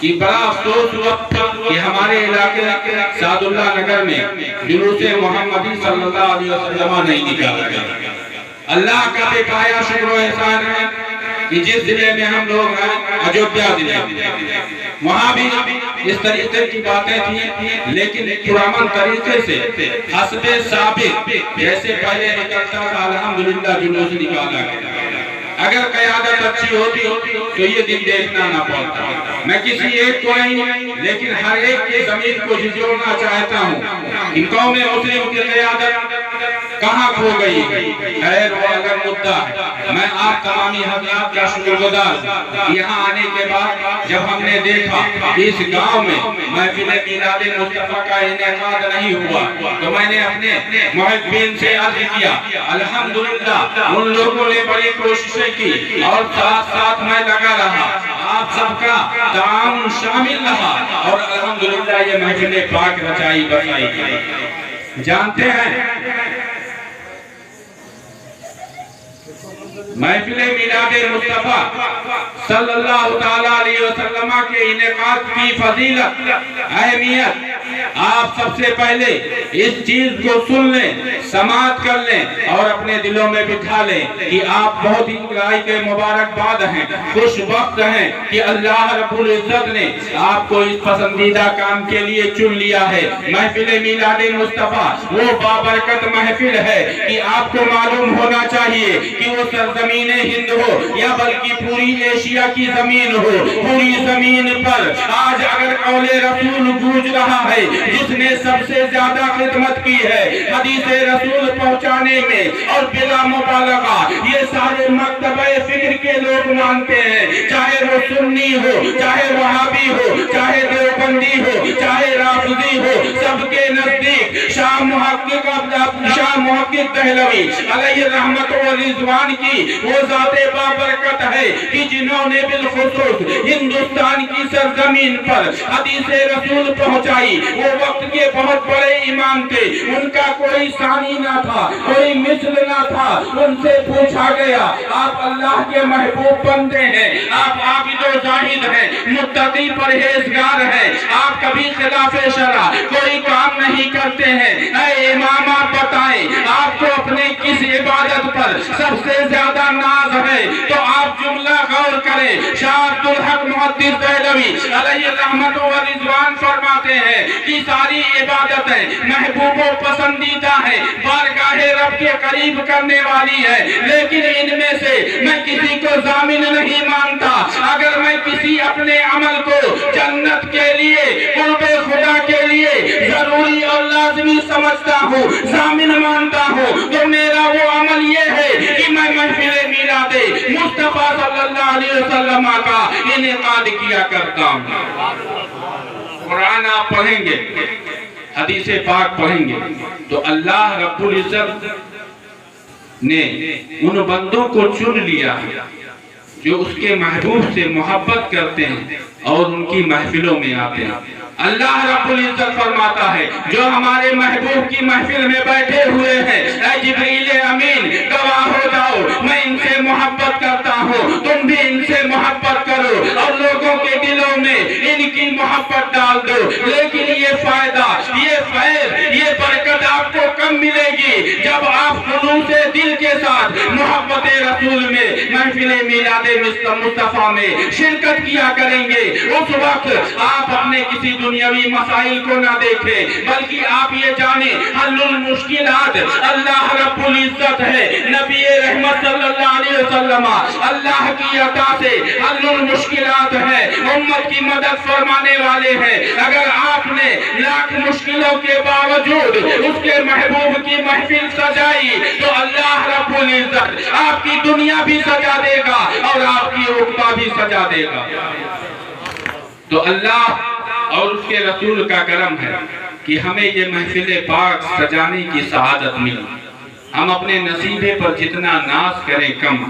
کہ بڑا افسوس وقت کہ ہمارے علاقے سعد اللہ نگر میں جلوس محمدی صلی اللہ علیہ وسلم نہیں نکالا گیا۔ اللہ کا بے پایا شکر و احسان ہے کہ جس ضلع میں ہم لوگ ہیں اجودھیا ضلع، وہاں بھی اس طریقے کی باتیں تھیں، لیکن پرامن طریقے سے حسب ثابت جیسے پہلے نکلتا تھا الحمدللہ جلوس نکالا گیا۔ اگر قیادت اچھی ہوتی تو یہ دن دیکھنا نہ پڑتا۔ میں کسی ایک کو نہیں لیکن ہر ایک کی ضمیر کو جھنجھوڑنا چاہتا ہوں کہ قوم مسلم کی قیادت کہاں کھو گئی؟ خیر وہ اگر مدعا ہے، میں آپ تمامی حضرات کا شکر گزار یہاں آنے کے بعد جب ہم نے دیکھا کہ اس گاؤں میں محفل میلاد مصطفیٰ کا انعقاد نہیں ہوا تو میں نے اپنے محبین سے عرض کیا الحمدللہ ان لوگوں نے بڑی کوششیں کی اور ساتھ ساتھ میں لگا رہا، آپ سب کا تعاون شامل رہا اور الحمدللہ یہ محفل پاک رچائی بچائی گئی۔ جانتے ہیں محفل میلاد مصطفیٰ صلی اللہ تعالیٰ علیہ وسلم کے انعقاد کی فضیلت، اہمیت آپ سب سے پہلے اس چیز کو سن لیں، سماعت کر لیں اور اپنے دلوں میں بٹھا لیں کہ آپ بہت ہی کے مبارکباد ہیں، خوش وقت ہیں کہ اللہ رب العزت نے آپ کو اس پسندیدہ کام کے لیے چن لیا ہے۔ محفل میلاد مصطفیٰ وہ بابرکت محفل ہے کہ آپ کو معلوم ہونا چاہیے کہ وہ سرزمین ہند ہو یا بلکہ پوری ایشیا کی زمین ہو، پوری زمین پر آج اگر قول رسول گونج رہا ہے، جس نے سب سے زیادہ خدمت کی ہے حدیث رسول پہنچانے میں اور بلا مبالغہ یہ سارے مکتبہ فکر کے لوگ مانتے ہیں، چاہے وہ سنی ہو، چاہے وہابی ہو، چاہے دیوبندی ہو، چاہے رافضی ہو، سب کے نزدیک شاہ محقق دہلوی علیہ رحمت و رضوان کی وہ ذات بابرکت ہے کہ جنہوں نے بالخصوص ہندوستان کی سرزمین پر حدیث رسول پہنچائی۔ وہ وقت کے بہت بڑے امام تھے، ان کا کوئی ثانی نہ تھا، کوئی مثل نہ تھا۔ ان سے پوچھا گیا آپ اللہ کے محبوب بندے ہیں، آپ عابد و زاہد ہیں، متقی پرہیزگار ہیں، آپ کبھی خلاف شرع کوئی کام نہیں کرتے ہیں، اے امام آپ بتائیں آپ کو اپنے کس عبادت پر سب سے زیادہ ناز ہے؟ تو آپ جملہ غور کریں، شاہ عبدالحق محدث دہلوی علیہ رحمت و رضوان فرماتے ہیں کہ ساری عبادتیں محبوب و پسندیدہ ہیں، بارگاہ رب کے قریب کرنے والی ہے، لیکن ان میں سے میں کسی کو ضامن نہیں مانتا۔ اگر میں کسی اپنے عمل کو جنت کے لیے، قرب خدا کے لیے ضروری اور لازمی سمجھتا ہوں، ضامن مانتا ہوں، تو میرا وہ عمل یہ ہے کہ میں محفل میلاد مصطفیٰ صلی اللہ علیہ وسلم کا انعقاد کیا کرتا ہوں۔ قرآن آپ پڑھیں گے، حدیث پاک پڑھیں گے تو اللہ رب العزت نے ان بندوں کو چن لیا ہے جو اس کے محبوب سے محبت کرتے ہیں اور ان کی محفلوں میں آتے ہیں۔ اللہ رب العزت فرماتا ہے جو ہمارے محبوب کی محفل میں بیٹھے ہوئے ہیں، اے جبریل امین گواہ ہو جاؤ میں ان سے محبت کرتا ہوں، تم بھی ان سے محبت کرو اور لوگوں کے دلوں میں ان کی محبت ڈال دو۔ لیکن یہ فائدہ، یہ فیض، یہ برکت آپ کو کم ملے گی جب آپ خلوص دل کے ساتھ محبت رسول میں محفل میلاد مصطفیٰ میں شرکت کیا کریں گے۔ اس وقت آپ اپنے کسی دنیاوی مسائل کو نہ دیکھیں بلکہ آپ یہ جانیں حل المشکلات اللہ رب العزت ہے، نبی رحمت صلی اللہ علیہ وسلم اللہ کی عطا سے حل المشکلات ہے، امت کی مدد فرمانے والے ہیں۔ اگر آپ نے لاکھ مشکلوں کے باوجود اس کے محبوب کی محفل سجائی تو اللہ رب العزت آپ کی دنیا بھی سجا دے گا اور آپ کی عقبہ بھی سجا دے گا۔ تو اللہ اور اس کے رسول کا کرم ہے کہ ہمیں یہ محفل پاک سجانے کی سعادت ملی۔ ہم اپنے نصیبے پر جتنا ناز کریں کم،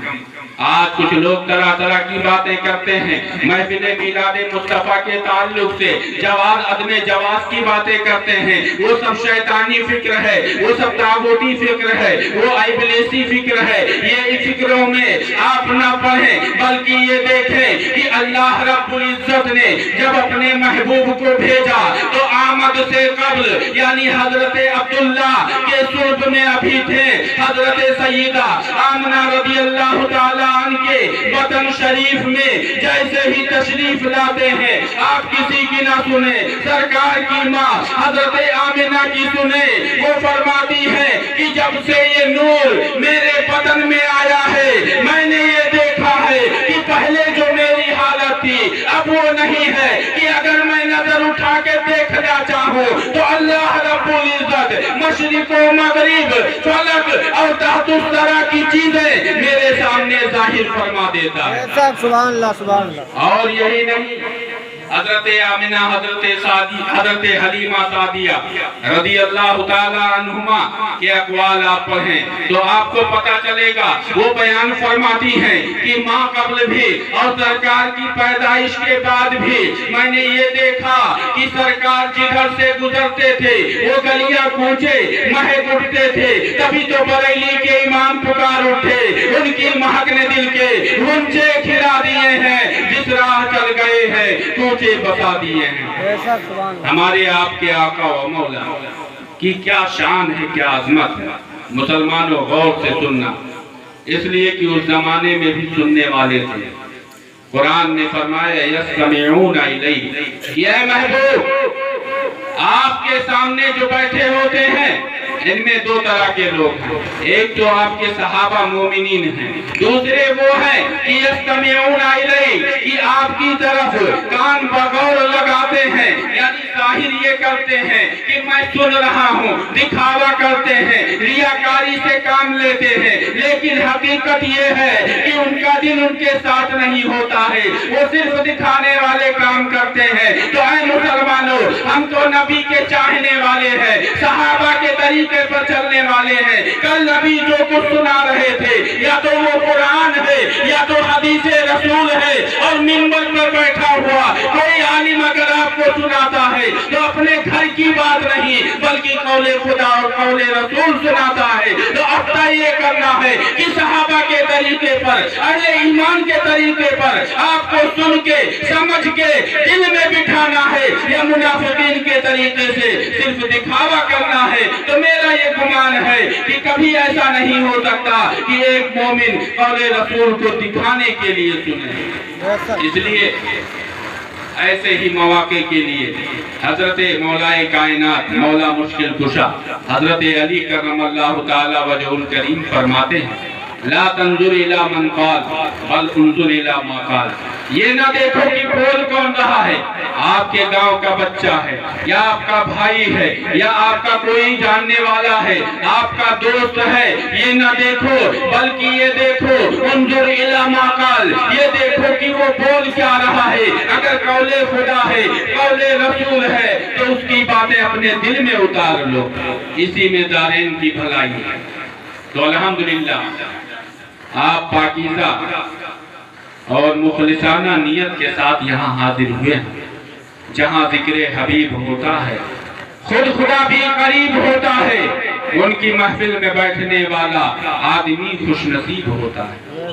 آج کچھ لوگ طرح طرح کی باتیں کرتے ہیں محفل میلاد مصطفیٰ کے تعلق سے، جواز عدم جواز کی باتیں کرتے ہیں، وہ سب شیطانی فکر ہے، وہ سب طاغوتی فکر ہے، وہ ابلیسی فکر ہے۔ یہ فکروں میں آپ نہ پڑھیں، بلکہ یہ دیکھیں کہ اللہ رب العزت نے جب اپنے محبوب کو بھیجا تو آمد سے قبل یعنی حضرت عبداللہ کے صلب میں ابھی تھے حضرت سیدہ آمنہ رضی اللہ تعالیٰ عنہ کے وطن شریف میں جیسے ہی تشریف لاتے ہیں آپ کسی کی نہ سنیں، سرکار کی ماں حضرت آمنہ کی سنیں۔ وہ فرماتی ہے کہ جب سے یہ نور میرے بدن میں آیا ہے میں نے یہ دیکھا ہے کہ پہلے جو میری حالت تھی اب وہ نہیں ہے کہ اگر میں نظر اٹھا کے دیکھنا چاہوں تو اللہ رب العزت مشرق و مغرب فلک اور تحت الثری کی چیزیں میرے سامنے ظاہر فرما دیتا ہے۔ سبحان اللہ سبحان اللہ۔ اور یہی نہیں، حضرت آمنہ، حضرت حلیمہ سعدیہ رضی اللہ تعالیٰ عنہما کے اقوال آپ پڑھیں تو آپ کو پتہ چلے گا۔ وہ بیان فرماتی ہیں کہ ماں قبل بھی اور سرکار کی پیدائش کے بعد بھی میں نے یہ دیکھا کہ سرکار جدھر سے گزرتے تھے وہ گلیاں کوچے مہک اٹھتے تھے، تبھی تو بریلی کے امام پکار اٹھے، ان کی مہک نے دل کے غنچے کھلا دیے ہیں، جس راہ چل گئے ہیں کوچے بتا دیے ہیں۔ ہمارے آپ کے آقا و مولا کی کیا شان ہے، کیا عظمت ہے، مسلمانوں غور سے سننا، اس لیے کہ اس زمانے میں بھی سننے والے تھے۔ قرآن نے فرمایا یستمعون الیہ، یہ محبوب آپ کے سامنے جو بیٹھے ہوتے ہیں ان میں دو طرح کے لوگ ہیں، ایک تو آپ کے صحابہ مومنین ہیں، دوسرے وہ ہیں کہ یستمعون الیہ، کہ آپ کی طرف کان بغور لگاتے ہیں، یعنی ظاہر یہ کرتے ہیں کہ میں سن رہا ہوں، دکھاوا کرتے ہیں، ریاکاری سے کام لیتے ہیں، لیکن حقیقت یہ ہے کہ ان کا دل ان کے ساتھ نہیں ہوتا ہے، وہ صرف دکھانے والے کام کرتے ہیں۔ تو اے مسلمانوں، ہم تو نبی کے چاہنے والے ہیں، صحابہ کے طریقے پر چلنے والے ہیں۔ کل نبی جو کچھ سنا رہے تھے یا تو وہ قرآن ہے یا تو حدیث رسول ہے، اور منبر پر بیٹھا ہوا کوئی عالم اگر آپ کو سناتا ہے تو اپنے گھر کی بات نہیں بلکہ قول خدا اور قول رسول سناتا ہے۔ تو اب یہ کرنا ہے کہ صحابہ کے طریقے پر، اہل ایمان کے طریقے پر آپ کو سن کے سمجھ کے دل میں بٹھانا ہے، یا منافقین کے طریقے سے صرف دکھاوا کرنا ہے۔ تو میرا یہ گمان ہے کہ کبھی ایسا نہیں ہو سکتا کہ ایک مومن قول رسول کو دکھانے کے لیے سنے۔ اس لیے ایسے ہی مواقع کے لیے حضرت مولائے کائنات مولا مشکل کشا حضرت علی کرم اللہ تعالی وجہ الکریم فرماتے ہیں لا تنظر الى من قال بل انظر الى ما قال، یہ نہ دیکھو کہ بول کون رہا ہے، آپ کے گاؤں کا بچہ ہے یا آپ کا بھائی ہے یا آپ کا کوئی جاننے والا ہے، آپ کا دوست ہے، یہ نہ دیکھو بلکہ یہ دیکھو انظر الی ما قال، یہ دیکھو کہ وہ بول کیا رہا ہے۔ اگر قول خدا ہے، قول رسول ہے تو اس کی باتیں اپنے دل میں اتار لو، اسی میں دارین کی بھلائی ہے۔ تو الحمدللہ آپ پاکیزہ اور مخلصانہ نیت کے ساتھ یہاں حاضر ہوئے ہیں، جہاں ذکر حبیب ہوتا ہے خود خدا بھی قریب ہوتا ہے، ان کی محفل میں بیٹھنے والا آدمی خوش نصیب ہوتا ہے۔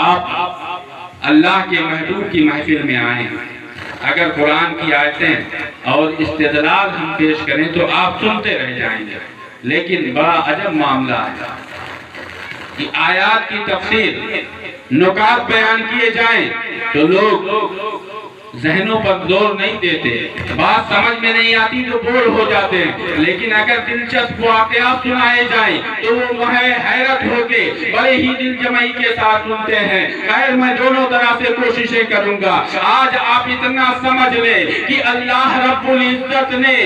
آپ اللہ کے محبوب کی محفل میں آئیں، اگر قرآن کی آیتیں اور استدلال ہم پیش کریں تو آپ سنتے رہ جائیں گے، لیکن بڑا عجب معاملہ ہے کہ آیات کی تفسیر نکات بیان کیے جائیں تو لوگ ذہنوں پر زور نہیں دیتے، بات سمجھ میں نہیں آتی تو بور ہو جاتے ہیں، لیکن اگر دلچسپ واقعات سنائے جائیں تو وہ حیرت ہو کے بڑے ہی دل جمعی کے ساتھ سنتے ہیں۔ خیر میں دونوں طرح سے کوششیں کروں گا۔ آج آپ اتنا سمجھ لیں کہ اللہ رب العزت نے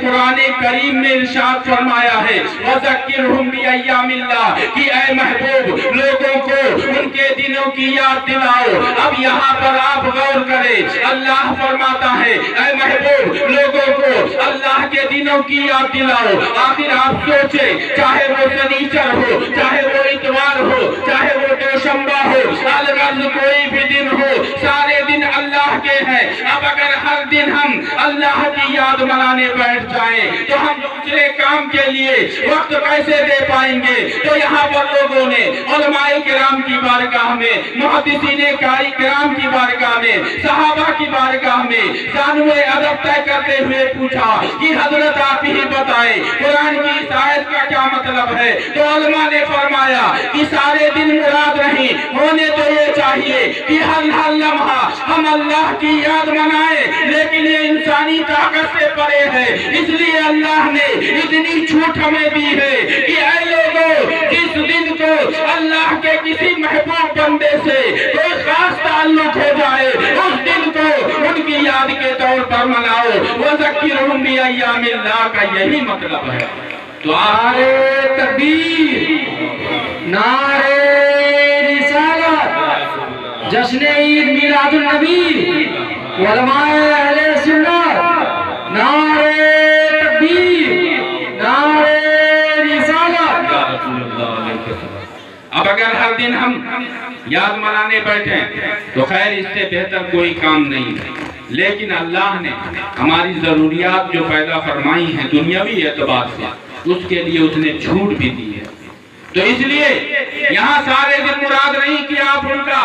قرآن کریم میں ارشاد فرمایا ہے وَذَكِّرْهُمْ بِأَيَّامِ اللَّهِ، کہ اے محبوب لوگوں کو ان کے دنوں کی یاد دلاؤ۔ اب یہاں پر آپ غور کریں، اللہ فرماتا ہے اے محبوب لوگوں کو اللہ کے دنوں کی یاد دلاؤ۔ آخر آپ سوچے، چاہے وہ شنیچر ہو، چاہے وہ اتوار ہو، چاہے وہ دوشنبہ ہو، الغرض کوئی بھی دن ہو، سارے دن اللہ کے ہیں۔ اب اگر ہر دن ہم اللہ کی یاد منانے بیٹھ جائیں تو ہم دوسرے کام کے لیے وقت کیسے دے پائیں گے؟ تو یہاں پر لوگوں نے علماء کرام کی بارگاہ میں، محدثین کرام کی بارگاہ میں، صحابہ کی بارگاہ میں ثانوِ ادب طے کرتے ہوئے پوچھا کہ حضرت آپ ہی بتائیں قرآن کی اس آیت کا کیا مطلب ہے؟ تو علماء نے فرمایا کہ سارے دن مراد نہیں، ہونے تو یہ چاہیے کہ ہر لمحہ ہم اللہ کی یاد منائیں، لیکن یہ انسانی طاقت سے پرے ہے۔ اس لیے اللہ نے اتنی چھوٹ ہمیں دی ہے کہ اے لوگوں، جس دن کو اللہ کے کسی محبوب بندے سے کوئی خاص تعلق ہو جائے، اس دن کو ان کی یاد کے طور پر مناؤ۔ وَذَكِّرْهُمْ بِأَيَّامِ اللَّهِ کا یہی مطلب ہے۔ تو نعرے تکبیر، نعرے رسالت، جشن عید میلاد النبی، علماء اہل سنت، نعرے تکبیر، نعرے رسالت۔ اب اگر ہر دن ہم یاد منانے بیٹھیں تو خیر اس سے بہتر کوئی کام نہیں ہے، لیکن اللہ نے ہماری ضروریات جو پیدا فرمائی ہیں دنیاوی اعتبار سے، اس کے لیے اس نے چھوٹ بھی دی ہے۔ تو اس لیے یہاں سارے دن مراد نہیں کہ آپ ان کا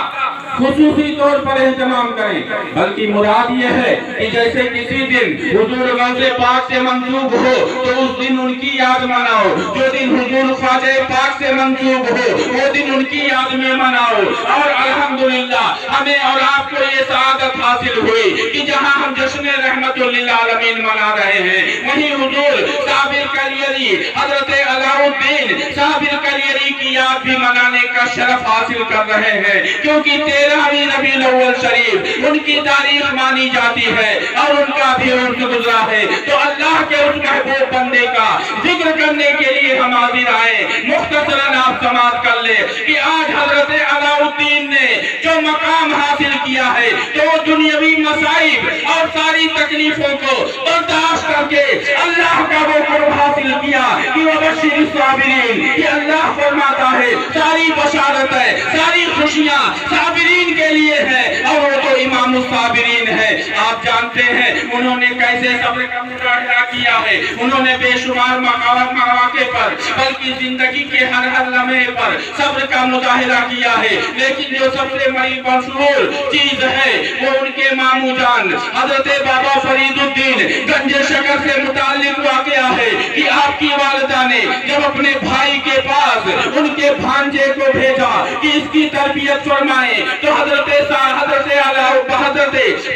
خصوصی طور پر اہتمام کریں، بلکہ مراد یہ ہے کہ جیسے کسی دن حضور غوث پاک سے منسوب ہو تو اس دن ان کی یاد مناؤ، جو دن حضور خواجہ پاک سے منسوب ہو وہ دن ان کی یاد میں مناؤ۔ اور الحمدللہ ہمیں اور آپ کو یہ سعادت حاصل ہوئی کہ جہاں ہم جشن رحمت للعالمین منا رہے ہیں، وہیں حضور صابر کلیری، حضرت علاؤالدین صابر کلیری کی یاد بھی منانے کا شرف حاصل کر رہے ہیں، کیونکہ 13ویں ربیع الاول شریف ان کی تاریخ مانی جاتی ہے اور ان کا بھی عرس گزرا ہے۔ تو اللہ کے اس محبوب بندے کا ذکر کرنے کے لیے ہم حاضر آئے۔ مختصراً آپ سماعت کر لیں کہ آج حضرت علاؤالدین نے جو مقام حاصل کیا ہے تو وہ دنیاوی مصائب اور ساری تکلیفوں کو برداشت کر کے اللہ کا وہ قرب حاصل کیا کہ وبشر الصابرین، کہ اللہ فرماتا ہے ساری بشارت ہے، ساری خوشیاں صابرین کے لیے ہے، اور وہ تو امام الصابرین ہے۔ آپ جانتے ہیں انہوں نے کیسے صبر کا مظاہرہ کیا ہے، انہوں نے بے شمار مواقع پر بلکہ زندگی کے ہر لمحے پر صبر کا مظاہرہ کیا ہے، لیکن جو سب سے بڑی مشہور چیز ہے وہ ان کے ماموں جان حضرت بابا فرید الدین گنج شکر سے متعلق واقعہ ہے کہ آپ کی والدہ نے جب اپنے بھائی کے پاس ان کے بھانجے کو بھیجا کہ اس کی تربیت فرمائیں، تو حضرت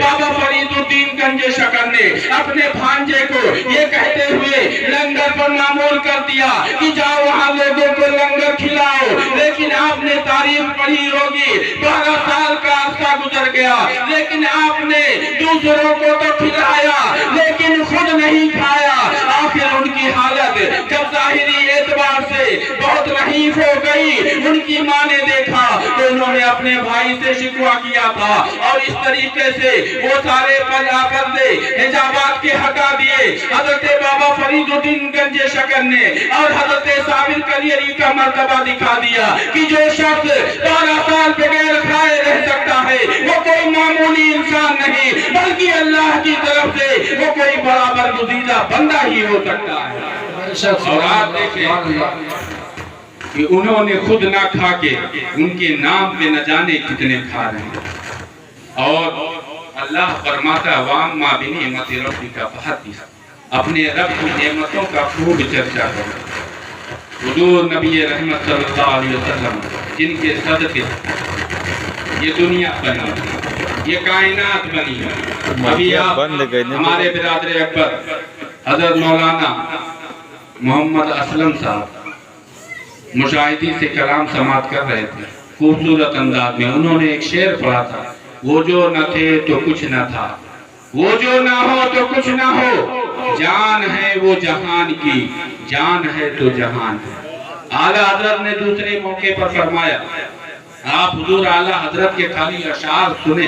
بابا فرید الدین گنج شکر نے اپنے بھانجے کو یہ کہتے ہوئے لنگر پر معمول کر دیا کہ جاؤ وہاں لوگوں کو لنگر کھلاؤ، لیکن آپ نے تاریخ پڑھی ہوگی 12 سال کا عرصہ گزر گیا، لیکن آپ نے دوسروں کو تو کھلایا لیکن خود نہیں کھایا۔ آخر ان کی حالت جب ظاہری اعتبار سے بہت رحیف ہو گئی، ان کی ماں نے دیکھا تو انہوں نے اپنے بھائی سے شکوہ کیا تھا، اور اس طریقے سے وہ سارے پردے حجابات کے ہٹا دیے۔ حضرت بابا فرید الدین گنج شکر نے اور حضرت صابر کلیری کا مرتبہ دکھا دیا کہ جو شخص 12 سال بغیر کھائے رہ سکتا ہے وہ کوئی معمولی انسان نہیں، بلکہ اللہ کی طرف سے وہ کوئی بڑا برگزیدہ بندہ ہی ہو سکتا ہے۔ اور آپ دیکھیں کہ انہوں نے خود نہ کھا کے ان کے نام پہ نہ جانے کتنے کھا رہے ہیں، اور اللہ فرماتا وَأَمَّا بِنِعْمَتِ رَبِّكَ فَحَدِّثْ، اپنے رب کی نعمتوں کا خوب چرچا کرو۔ حضور نبی رحمت صلی اللہ علیہ وسلم جن کے صدقے یہ دنیا بنی، یہ کائنات بنی۔ ابھی آپ ہمارے برادر اکبر حضرت مولانا محمد اسلم صاحب مشاہدی سے کلام سماعت کر رہے تھے، خوبصورت انداز میں انہوں نے ایک شعر پڑھا تھا، وہ جو نہ تھے تو کچھ نہ تھا، وہ جو نہ ہو تو کچھ نہ ہو، جان ہے وہ جہان کی، جان ہے تو جہان ہے۔ اعلیٰ حضرت نے دوسرے موقع پر فرمایا، آپ حضور اعلیٰ حضرت کے خالی اشعار سنیں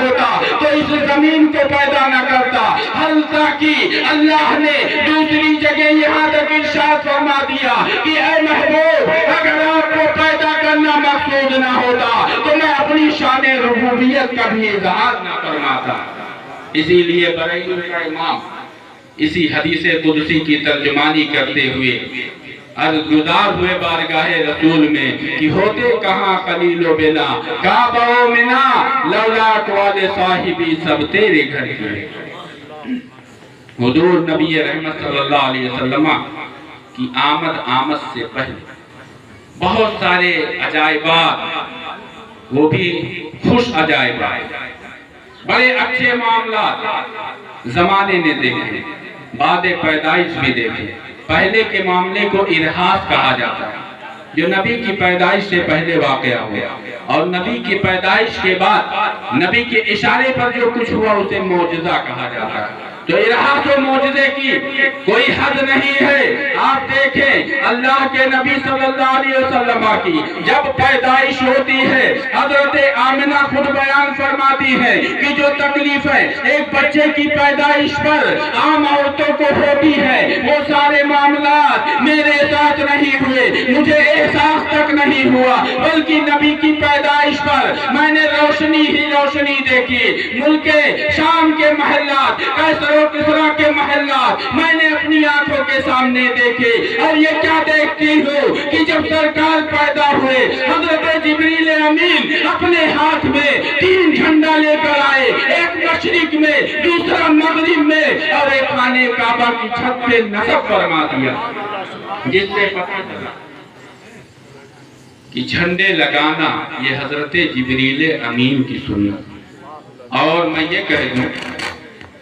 ہوتا تو اس زمین کو پیدا نہ کرتا۔ حتیٰ کہ اللہ نے دوسری جگہ یہاں تک ارشاد فرما دیا کہ اے محبوب اگر آپ کو پیدا کرنا مقصود نہ ہوتا تو میں اپنی شان ربوبیت کا بھی اظہار نہ فرماتا۔ اسی لیے برائیل کا امام اسی حدیث قدسی کی ترجمانی کرتے ہوئے عرض گزار ہوئے بارگاہ رسول میں کہ ہوتے کہاں خلیل و بنا کعبہ و منا لولاک والے صاحبی سب تیرے گھر کے۔ حضور نبی رحمت صلی اللہ علیہ وسلم کی آمد سے پہلے بہت سارے عجائبات، وہ بھی خوش عجائبات، بڑے اچھے معاملات زمانے نے دیکھے، بعد پیدائش بھی دیکھے۔ پہلے کے معاملے کو ارہاس کہا جاتا ہے، جو نبی کی پیدائش سے پہلے واقعہ ہوا، اور نبی کی پیدائش کے بعد نبی کے اشارے پر جو کچھ ہوا اسے معجزہ کہا جاتا ہے۔ تو ارہاس و معجزے کی کوئی حد نہیں ہے۔ آپ دیکھیں اللہ کے نبی صلی اللہ علیہ وسلم کی جب پیدائش ہوتی ہے، حضرت آمنہ خود بیان فرماتی ہے کہ جو تکلیفیں ایک بچے کی پیدائش پر عام عورتوں کو ہوتی ہے وہ سارے معاملات میرے ساتھ نہیں ہوئے، مجھے احساس تک نہیں ہوا، بلکہ نبی کی پیدائش پر میں نے روشنی ہی روشنی دیکھی۔ ملک شام کے محلات، کیسر و کسریٰ کے محلات میں نے اپنی آنکھوں کے سامنے دیکھے، اور یہ کیا دیکھتی ہوں کہ جب سرکار پیدا ہوئے حضرت جبریل امین اپنے ہاتھ میں 3 جھنڈا لے کر آئے، ایک مشرق میں، دوسرا مغرب میں، اور ایک خانہ کعبہ کی چھت پہ نصب فرما دیا، جس سے پتہ چلا کہ جھنڈے لگانا یہ حضرت جبریل امین کی سنت، اور میں یہ کہہ دوں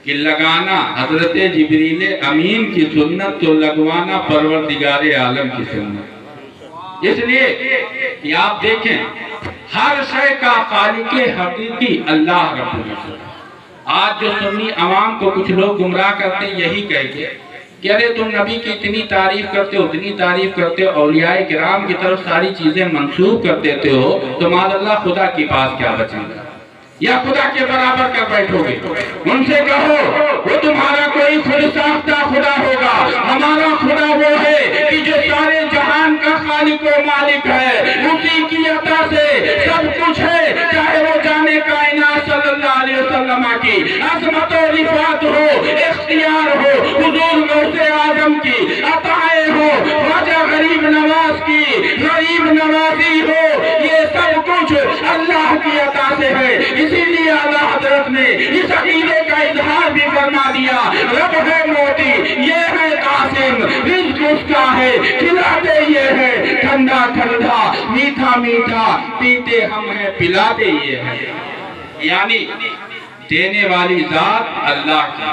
کہ لگانا حضرت جبریل امین کی سنت تو لگوانا پروردگار عالم کی سنت۔ اس لیے کہ آپ دیکھیں ہر شے کا خالق حقیقی اللہ رب العزت۔ آج جو سنی عوام کو کچھ لوگ گمراہ کرتے یہی کہہ کے کہ ارے تم نبی کی اتنی تعریف کرتے ہو، اتنی تعریف کرتے ہو، اولیاء کرام کی طرف ساری چیزیں منسوب کر دیتے ہو، تو معاذ اللہ خدا کے پاس کیا بچے گا؟ یا خدا کے برابر کر بیٹھو گے؟ ان سے کہو وہ تمہارا کوئی خود ساختہ خدا ہوگا، ہمارا خدا وہ ہے کہ جو سارے جہان کا خالق و مالک ہے، اسی کی عطا سے سب کچھ ہے، چاہے وہ جانے کائنات صلی اللہ علیہ وسلم کی عظمت و رفعت ہو، اختیار ہو، حضور غوث اعظم کی عطائیں ہو، خواجہ غریب نواز کی غریب نوازی ہو، یہ سب کچھ اللہ کی عطا سے ہے۔ اسی لیے اعلیٰ حضرت نے اس عقیدے کا اظہار بھی فرما دیا، رب ہے موتی، یہ ہے قاسم، رزق اس کا ہے، کھلاتے یہ ہے، ٹھنڈا ٹھنڈا میٹھا میٹھا پیتے ہم ہیں، پلاتے یہ ہے۔ یعنی دینے والی ذات اللہ کی،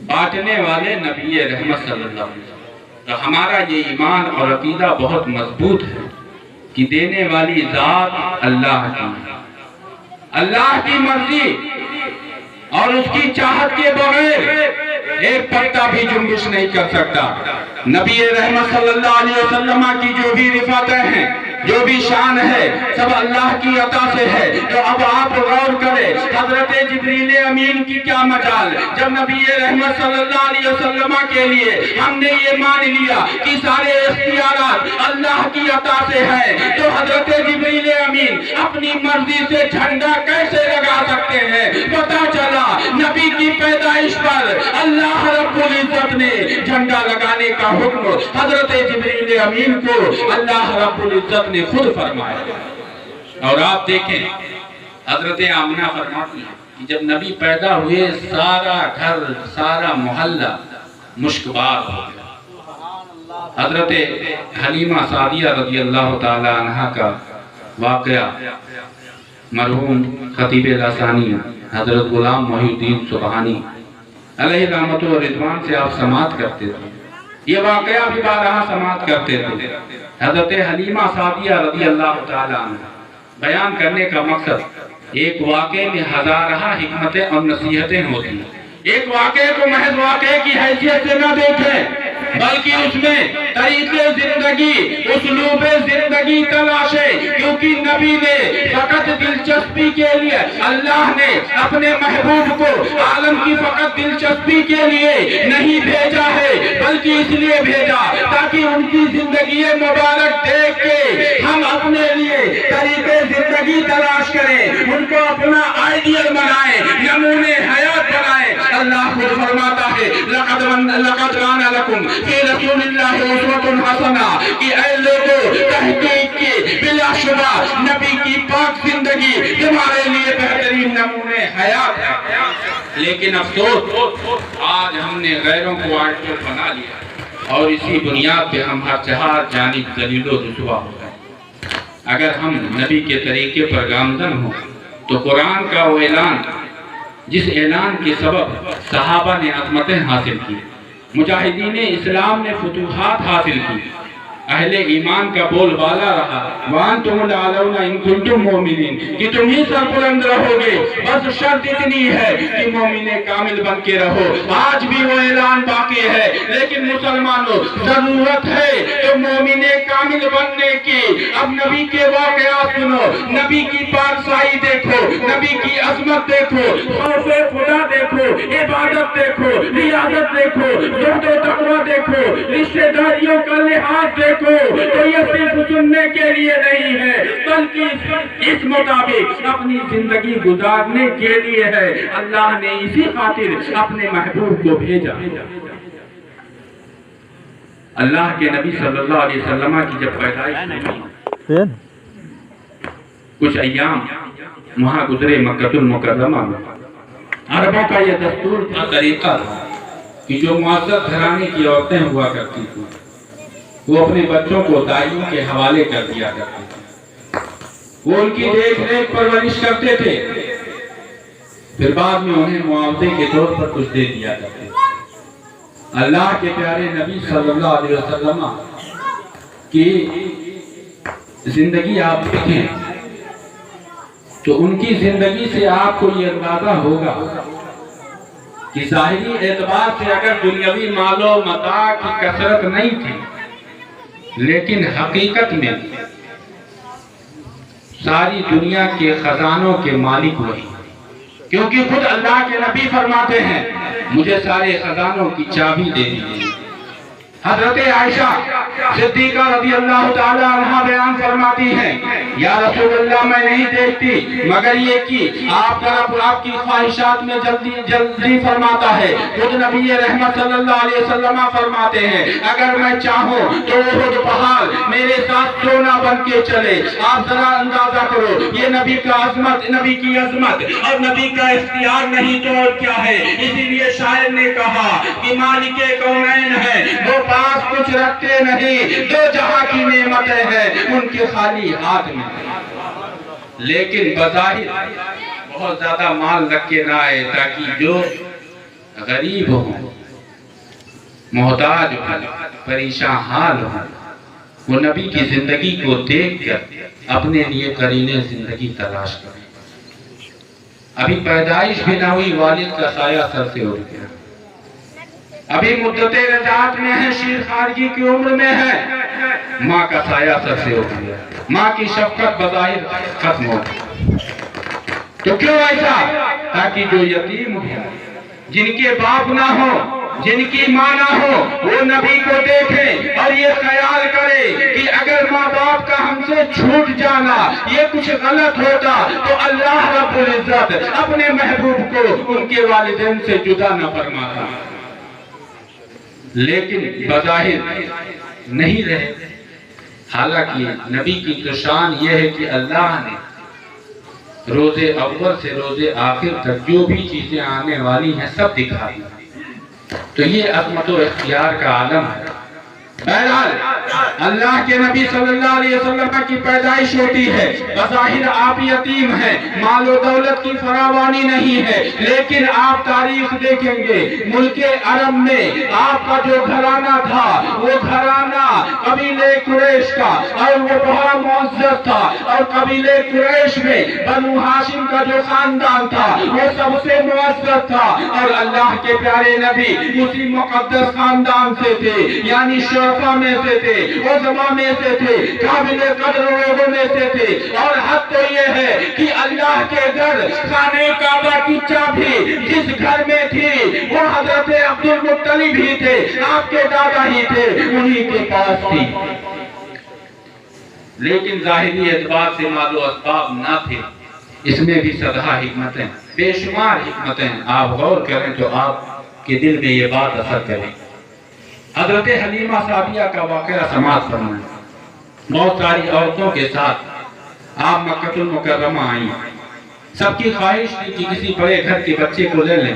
بانٹنے والے نبی رحمت صلی اللہ علیہ وسلم۔ تو ہمارا یہ ایمان اور عقیدہ بہت مضبوط ہے کہ دینے والی ذات اللہ کی، اللہ کی مرضی اور اس کی چاہت کے بغیر ایک پتا بھی جنبش نہیں کر سکتا۔ نبی رحمت صلی اللہ علیہ وسلم کی جو بھی رفعتیں ہیں، جو بھی شان ہے، سب اللہ کی عطا سے ہے۔ تو اب آپ غور کریں حضرت جبریل امین کی کیا مجال، جب نبی رحمت صلی اللہ علیہ وسلم کے لیے ہم نے یہ مان لیا کہ سارے اختیارات اللہ کی عطا سے ہے، تو حضرت جبریل امین اپنی مرضی سے جھنڈا کیسے لگا سکتے ہیں؟ پتہ چلا نبی کی پیدائش پر اللہ رب العزت نے جھنڈا لگانے کا حکم حضرت جبریل امین کو اللہ رب العزت نے خود فرمایا۔ اور آپ دیکھیں حضرت آمنہ فرماتی ہیں کہ جب نبی پیدا ہوئے سارا گھر سارا محلہ مشکبار ہو گیا۔ حضرت حلیمہ سعدیہ رضی اللہ تعالی عنہ کا واقعہ مرحوم خطیب لسانی حضرت غلام محی الدین سبحانی علیہ رحمت و رضوان سے آپ سماعت کرتے تھے، یہ واقعہ بھی بارہا سماعت کرتے تھے۔ حضرت حلیمہ سعدیہ رضی اللہ تعالی عنہ بیان کرنے کا مقصد ایک واقعے میں ہزارہ حکمتیں اور نصیحتیں ہوتی ہیں۔ ایک واقعے کو محض واقعے کی حیثیت سے نہ دیکھیں، بلکہ اس میں طریقے زندگی، اسلوب زندگی تلاشیں، کیونکہ نبی نے فقط دلچسپی کے لیے اللہ نے اپنے محبوب کو عالم کی فقط دلچسپی کے لیے نہیں بھیجا ہے، بلکہ اس لیے بھیجا تاکہ ان کی زندگی مبارک دیکھ کے ہم اپنے لیے طریقے زندگی تلاش کریں، ان کو اپنا آئیڈیل بنائیں، نمونے حیات بنائیں۔ اللہ خود فرماتا ہے لَقَدْ كَانَ لَكُمْ فِي رَسُولِ اللَّهِ أُسْوَةٌ حَسَنَةٌ کہ اے لوگوں تحقیق کی بلا شبہ نبی کی پاک زندگی تمہارے لیے بہترین نمونے حیات ہے۔ لیکن افسوس آج ہم نے غیروں کو آئیڈیل بنا لیا اور اسی بنیاد پہ ہم ہر چہار جانب ذلیل و رسوا ہو گئے۔ اگر ہم نبی کے طریقے پر گامزن ہوں تو قرآن کا وہ اعلان جس اعلان کے سبب صحابہ نے عظمتیں حاصل کی، مجاہدین اسلام نے فتوحات حاصل کی، اہل ایمان کا بول بالا رہا وَأَنْتُمُ الْأَعْلَوْنَ إِن كُنتُم مُؤْمِنِينَ کہ تم ہی سربلند رہو گے، بس شرط اتنی ہے کہ مومن کامل بن کے رہو۔ آج بھی وہ اعلان باقی ہے، لیکن مسلمانوں ضرورت ہے کہ مومن کامل بننے کی۔ اب نبی کے واقعات سنو، نبی کی پاکسائی دیکھو، نبی کی عظمت دیکھو، خوف خدا دیکھو، عبادت دیکھو، ریاضت دیکھو، زہد و تقوی دیکھو، رشتہ داریوں کا لحاظ دیکھو۔ تو یہ صرف سننے کے لیے نہیں ہے، بلکہ اس مطابق اپنی زندگی گزارنے کے لیے ہے۔ اللہ نے اسی خاطر اپنے محبوب کو بھیجا۔ اللہ کے نبی صلی اللہ علیہ وسلم کی جب پیدائش ہوئی، کچھ ایام وہاں گزرے مکہ المکرمہ میں، عربوں کا یہ دستور تھا، طریقہ تھا کہ جو معزز گھرانے کی عورتیں ہوا کرتی تھیں وہ اپنے بچوں کو دائیوں کے حوالے کر دیا کرتے تھے، وہ ان کی دیکھ ریکھ پرورش کرتے تھے، پھر بعد میں انہیں معاوضے کے طور پر کچھ دے دیا کرتے تھے۔ اللہ کے پیارے نبی صلی اللہ علیہ وسلم کی زندگی آپ دیکھیں تو ان کی زندگی سے آپ کو یہ اندازہ ہوگا کہ ظاہری اعتبار سے اگر دنیاوی مال و متاع کی کثرت نہیں تھی، لیکن حقیقت میں ساری دنیا کے خزانوں کے مالک وہی، کیونکہ خود اللہ کے نبی فرماتے ہیں مجھے سارے خزانوں کی چابی دے دیجیے۔ حضرت عائشہ صدیقہ رضی اللہ تعالی عنہ بیان فرماتی ہیں یا رسول اللہ میں نہیں دیکھتی مگر یہ کہ آپ کی خواہشات میں جلدی فرماتا ہے۔ خود نبی رحمت صلی اللہ علیہ وسلم فرماتے ہیں اگر میں چاہوں تو احد پہاڑ میرے ساتھ سونا بن کے چلے۔ آپ ذرا اندازہ کرو یہ نبی کا عظمت، نبی کی عظمت اور نبی کا اختیار نہیں تو اور کیا ہے۔ اسی لیے شاعر نے کہا کہ مالک کونین ہے وہ پاس کچھ رکھتے نہیں، دو جہاں کی نعمتیں ہیں ان کے خالی ہاتھ میں، لیکن بظاہر بہت زیادہ مال رکھ کے نہ آئے تاکہ جو غریب ہوں، محتاج ہوں، پریشان حال ہوں، وہ نبی کی زندگی کو دیکھ کر اپنے لیے قرین زندگی تلاش کریں۔ ابھی پیدائش بھی نہ ہوئی والد کا سایہ سر سے اٹھ گیا، ابھی مدت رضاعت میں ہے، شیر خارجی کی عمر میں ہے، ماں کا سایہ سر سے اٹھ گیا، ماں کی شفقت بظاہر ختم ہو گئی۔ تو کیوں ایسا؟ تاکہ جو یتیم ہو، جن کے باپ نہ ہو، جن کی ماں نہ ہو، وہ نبی کو دیکھیں اور یہ خیال کرے کہ اگر ماں باپ کا ہم سے چھوٹ جانا یہ کچھ غلط ہوتا تو اللہ رب العزت اپنے محبوب کو ان کے والدین سے جدا نہ فرماتا، لیکن بظاہر نہیں رہے۔ حالانکہ نبی کی تو شان یہ ہے کہ اللہ نے روز اول سے روز آخر تک جو بھی چیزیں آنے والی ہیں سب دکھا دی، تو یہ عظمت و اختیار کا عالم ہے۔ بہرحال اللہ کے نبی صلی اللہ علیہ وسلم کی پیدائش ہوتی ہے، بظاہر آپ یتیم ہیں، مال و دولت کی فراوانی نہیں ہے، لیکن آپ تاریخ دیکھیں گے ملک عرب میں آپ کا جو گھرانہ تھا وہ گھرانہ قبیلے قریش کا، اور وہ بہت معزز تھا، اور قبیلے قریش میں بنو ہاشم کا جو خاندان تھا وہ سب سے معزز تھا، اور اللہ کے پیارے نبی اسی مقدس خاندان سے تھے، یعنی شرفا میں سے تھے۔ تھے، عظما میں سے تھے، قابل قدر لوگوں میں سے تھے، اور حد تو یہ ہے کہ اللہ کے گھر خانہ کعبہ کی چابی جس گھر میں تھی وہ حضرت عبد المطلب ہی تھے، آپ کے دادا ہی تھے، انہی کے پاس تھی۔ لیکن ظاہری اعتبار سے مال و اسباب نہ تھے، اس میں بھی سدھا حکمتیں، بے شمار حکمتیں، آپ غور کریں تو آپ کے دل میں یہ بات اثر کرے۔ حضرت حلیمہ سعدیہ کا واقعہ سماعت فرمائیں۔ بہت ساری عورتوں کے ساتھ آپ مکہ المکرمہ آئیں، سب کی خواہش تھی کہ کسی بڑے گھر کے بچے کو لے لیں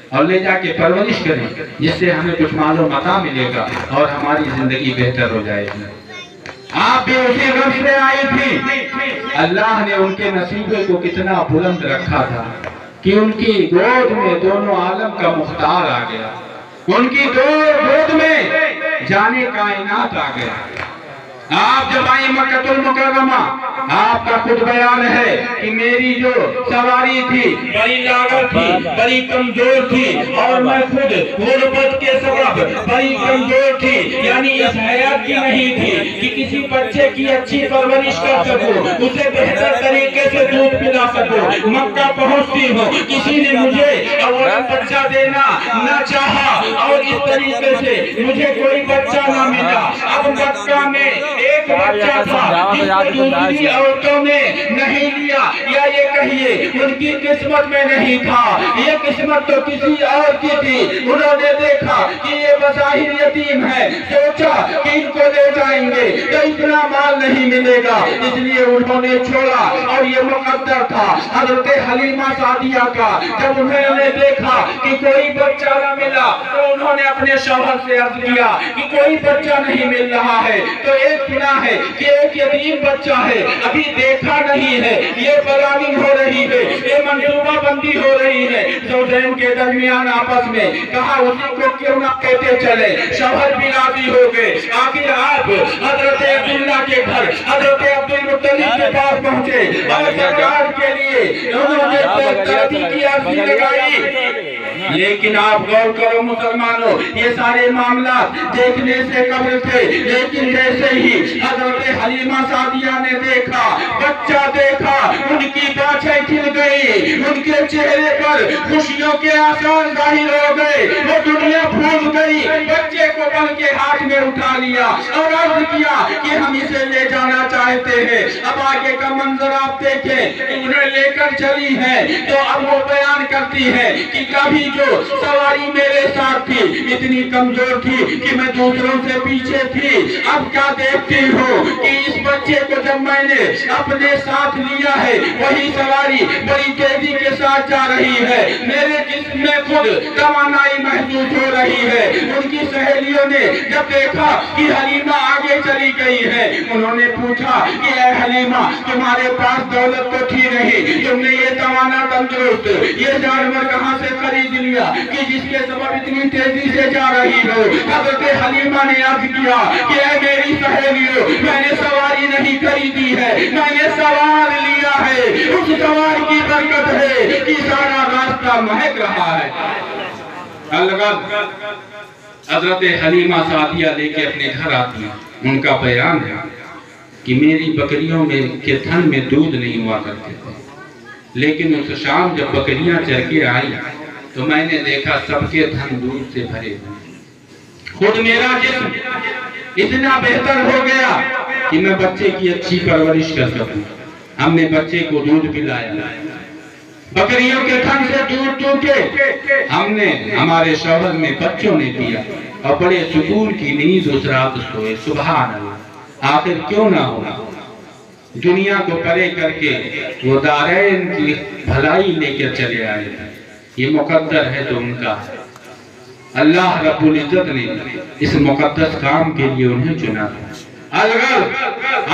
اور لے جا کے پرورش کریں، جس سے ہمیں کچھ مال و متاع ملے گا اور ہماری زندگی بہتر ہو جائے گی۔ آپ بھی اسی غرض میں آئی تھی۔ اللہ نے ان کے نصیبے کو کتنا بلند رکھا تھا کہ ان کی گود میں دونوں عالم کا مختار آ گیا، ان کی گود میں جانے کائنات آ گیا۔ آپ جب آئیں مکہ المکرمہ، آپ کا خود بیان ہے کہ میری جو سواری تھی بڑی لاغر تھی، بڑی کمزور تھی، اور میں خود غربت کے سبب بڑی کمزور تھی، یعنی اس حیات کی نہیں تھی کہ کسی بچے کی اچھی پرورش کر سکوں، اسے بہتر طریقے سے دودھ پلا سکوں۔ مکہ پہنچتی ہوں، کسی نے مجھے اولا بچہ دینا نہ چاہا، اور اس طریقے سے مجھے کوئی بچہ نہ ملا۔ اب مکہ میں ایک بچہ تھا جس کو دوسری عورتوں نے نہیں لیا، یا یہ کہیے ان کی قسمت میں نہیں تھا، یہ قسمت تو کسی اور کی تھی۔ انہوں نے دیکھا کہ یہ بظاہر یتیم ہے، سوچا کہ ان کو لے جائیں گے تو اتنا مال نہیں ملے گا، اس لیے انہوں نے چھوڑا، اور یہ مقدر تھا حضرت حلیمہ سعدیہ کا۔ جب انہوں نے دیکھا کہ کوئی بچہ نہ ملا تو انہوں نے اپنے شوہر سے عرض کیا کہ کوئی بچہ نہیں مل رہا ہے، تو ایک سنا ہے کہ ایک یتیم بچہ ہے، ابھی دیکھا نہیں ہے، یہ پلاننگ ہو رہی ہے، یہ منصوبہ بندی ہو رہی ہے۔ زوجین کے درمیان آپس میں کہا اسی کو کیوں نہ کہتے چلے، شوہر بھی راضی ہو گئے۔ آخر آپ حضرت عبداللہ کے گھر حضرت عبد المطلب کے پاس پہنچے، اور سرکار کے لیے انہوں نے ترقی کی عرضی لگائی۔ لیکن آپ غور کرو مسلمانوں، یہ سارے معاملات دیکھنے سے قبل تھے، لیکن جیسے ہی حضرت حلیمہ سعدیہ نے دیکھا، بچہ دیکھا، ان کی بانچیں کھل گئی، ان کے چہرے پر خوشیوں کے آثار ظاہر ہو گئے، وہ دنیا بھول گئی۔ بچے کو بل کے ہاتھ میں اٹھا لیا اور عرض کیا کہ ہم اسے لے جانا چاہتے ہیں۔ اب آگے کا منظر آپ دیکھیں، انہیں لے کر چلی ہے تو اب وہ بیان کرتی ہے کہ کبھی جو سواری میرے ساتھ تھی اتنی کمزور تھی کہ میں دوسروں سے پیچھے تھی، اب کیا دیکھتی ہو کہ اس بچے کو جب میں نے اپنے ساتھ لیا ہے وہی سواری بڑی تیزی کے ساتھ جا رہی ہے، میرے جسم میں خود توانائی محسوس ہو رہی ہے۔ ان کی سہیلیوں نے جب دیکھا کہ حلیمہ آگے چلی گئی ہے، انہوں نے پوچھا کہ اے حلیمہ تمہارے پاس دولت تو تھی نہیں، تم نے یہ توانا تندرست یہ جانور کہاں سے خرید لیا کہ جس کے سبب اتنی تیزی سے جا رہی ہو؟ حضرت حلیمہ نے عرض کیا کہ اے میری سہیلیوں، میں نے سواری نہیں خریدی ہے، میں نے سوار لیا ہے، اس سوار کی برکت ہے کہ سارا راستہ مہک رہا ہے۔ الغرض حضرت حلیمہ سعدیہ لے کے اپنے گھر آتی ہیں، ان کا بیان ہے کہ میری بکریوں میں کے تھن میں دودھ نہیں ہوا کرتے تھے، لیکن اس شام جب بکریاں چر کے آئی تو میں نے دیکھا سب کے تھن دودھ سے بھرے ہوئے، خود میرا جسم اتنا بہتر ہو گیا کہ میں بچے کی اچھی پرورش کر سکوں۔ ہم نے بچے کو دودھ پلایا، بکریوں کے تھن سے دودھ چوکے ہم نے، ہمارے شوہر نے، بچوں نے پیا، اور بڑے سکون کی نیند اس رات سوئے۔ سبحان اللہ، آخر کیوں نہ ہونا، دنیا کو پرے کر کے وہ دارین کی بھلائی لے کر چلے آئے، یہ مقدر ہے تو ان کا، اللہ رب العزت نے اس مقدس کام کے لیے انہیں چنا۔ الغرض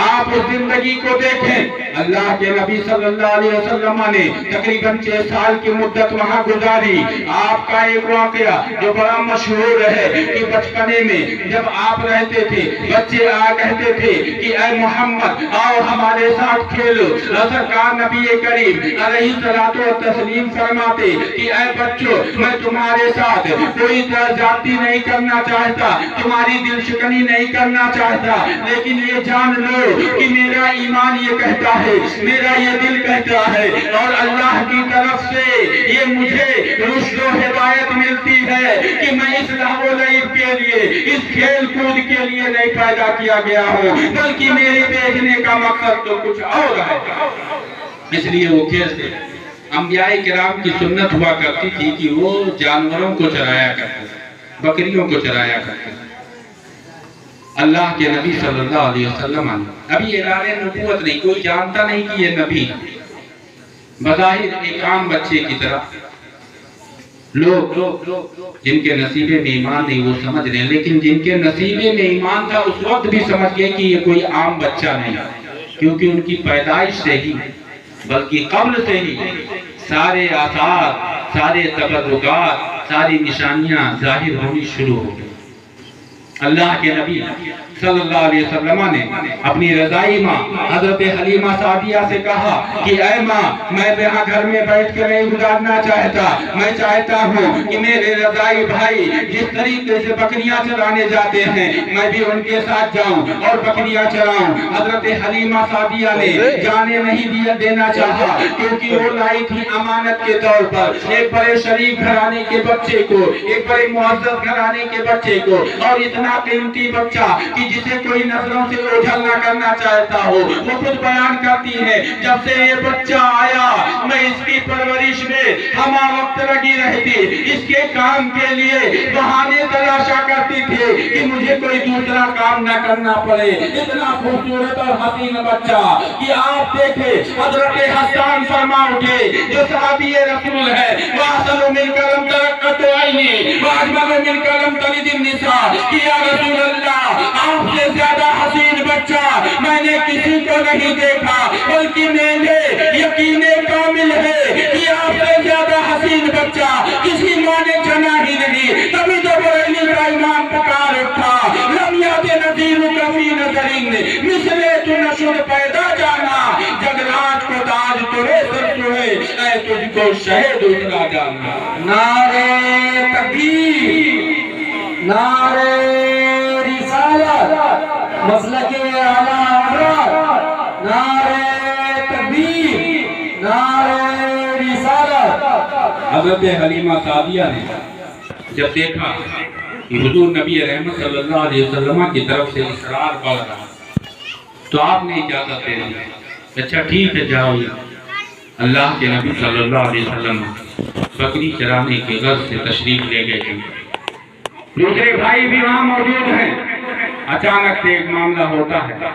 آپ اس زندگی کو دیکھیں۔ اللہ کے نبی صلی اللہ علیہ وسلم نے تقریباً 6 سال کی مدت وہاں گزاری۔ آپ کا ایک واقعہ جو بڑا مشہور ہے کہ بچپنے میں جب آپ رہتے تھے، بچے کہتے تھے کہ اے محمد آؤ ہمارے ساتھ کھیلو۔ سرکار نبی کریم علیہ الصلوۃ والتسلیم فرماتے کہ اے بچوں، میں تمہارے ساتھ کوئی زیادتی نہیں کرنا چاہتا، تمہاری دل شکنی نہیں کرنا چاہتا، لیکن یہ جان لو کہ میرا ایمان یہ کہتا ہے، میرا یہ دل کہتا ہے، اور اللہ کی طرف سے یہ مجھے رشد و ہدایت ملتی ہے کہ میں اس لہو و لعب کے لیے، اس کھیل کود کے لیے نہیں پیدا کیا گیا ہوں، بلکہ میرے بھیجنے کا مقصد تو کچھ اور ہے۔ اس لیے وہ کھیلتے۔ انبیاء کرام کی سنت ہوا کرتی تھی کہ وہ جانوروں کو چرایا کرتے تھے، بکریوں کو چرایا کرتے تھے۔ اللہ کے نبی صلی اللہ علیہ وسلم ابھی اعلان نبوت نہیں، کوئی جانتا نہیں کہ یہ نبی ہے۔ بظاہر ایک عام بچے کی طرح لوگ جن کے نصیبے میں ایمان نہیں وہ سمجھ رہے ہیں، لیکن جن کے نصیبے میں ایمان تھا اس وقت بھی سمجھ گئے کہ یہ کوئی عام بچہ نہیں، کیونکہ ان کی پیدائش سے ہی بلکہ قبل سے ہی سارے آثار، سارے تبرکات، ساری نشانیاں ظاہر ہونی شروع ہو گئی۔ اللہ کے نبی صلی اللہ علیہ وسلم نے اپنی رضائی ماں حضرت حلیمہ سعدیہ سے کہا کہ اے ماں، میں یہاں گھر میں بیٹھ کے نہیں گزارنا چاہتا، میں چاہتا ہوں کہ میرے رضائی بھائی جس طریقے سے بکریاں چرانے جاتے ہیں میں بھی ان کے ساتھ جاؤں اور بکریاں چراؤں۔ حضرت حلیمہ سعدیہ نے جانے نہیں دینا چاہا، کیونکہ وہ لائی تھی امانت کے طور پر ایک بڑے شریف گھرانے کے بچے کو، ایک بڑے معزز گھرانے کے بچے کو، اور اتنا قیمتی بچہ کہ جسے کوئی نظروں سے اوجھل نہ کرنا چاہتا ہو۔ وہ خود بیان کرتی ہے جب سے یہ بچہ آیا میں اس کی پرورش میں ہمہ وقت لگی رہتی، اس کے کام کے لیے بہانے تلاشا کرتی تھی کہ مجھے کوئی دوسرا کام نہ کرنا پڑے۔ اتنا خوبصورت اور حسین بچہ کہ آپ دیکھیں حضرت حسان فرما اٹھے جو صحابی رسول ہے، وَأَحْسَنُ مِنْكَ لَمْ تَرَقَّتُ عَيْنِي وَأَجْمَلُ مِنْكَ لَمْ تَلِدِ النِّسَاءُ کہ یا رسول اللہ آپ سے زیادہ حسین بچہ میں نے کسی کو نہیں دیکھا، بلکہ میرے یقین کامل ہے کہ آپ سے زیادہ حسین بچہ کسی ماں نے جنا ہی نہیں۔ تبھی تو بریلی کا امام پکار اٹھا لم یات نذیرک فی نظرین مثل تو نشر پیدا جانا، جگراج کو تاج ترے سر سوئے اے تجھ کو شہد اترا جانا۔ نعرہ تکبیر، نعرہ رسالت، مسلک اعلیٰ حضرت، نعرہ تکبیر، نعرہ رسالت۔ حضرت حلیمہ سعدیہ نے جب دیکھا کہ حضور نبی رحمت صلی اللہ علیہ وسلم کی طرف سے اصرار پڑ رہا تو آپ نے اجازت دے دی، اچھا ٹھیک ہے جاؤ۔ اللہ کے نبی صلی اللہ علیہ وسلم بکری چرانے کے غرض سے تشریف لے گئے۔ دوسرے بھائی بھی وہاں موجود ہیں۔ اچانک سے ایک معاملہ ہوتا ہے،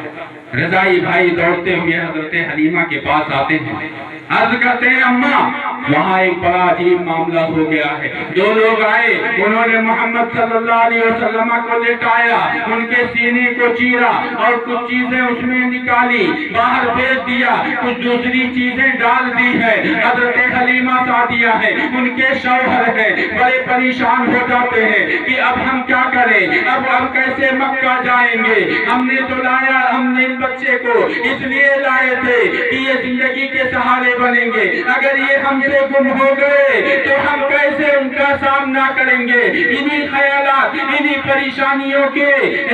رضائی بھائی دوڑتے ہوئے حضرت حلیمہ کے پاس آتے ہیں، عرض کرتے ہیں اماں وہاں ایک بڑا عجیب معاملہ ہو گیا ہے۔ دو لوگ آئے، انہوں نے محمد صلی اللہ علیہ وسلم کو لٹایا، ان کے سینے کو چیرا اور کچھ چیزیں اس میں نکالی، باہر بھیج دیا، کچھ دوسری چیزیں ڈال دی ہے۔ حضرت حلیمہ سعدیہ ہیں، ان کے شوہر ہیں، بڑے پریشان ہو جاتے ہیں کہ اب ہم کیا کریں، اب کیسے مکہ جائیں گے؟ ہم نے تو لایا، ہم نے اس بچے کو اس لیے لائے تھے کہ یہ زندگی کے سہارے بنیں گے، اگر یہ ہم سے گم ہو گئے تو ہم کیسے ان کا سامنا کریں گے؟ انہی خیالات، انہی پریشانیوں کے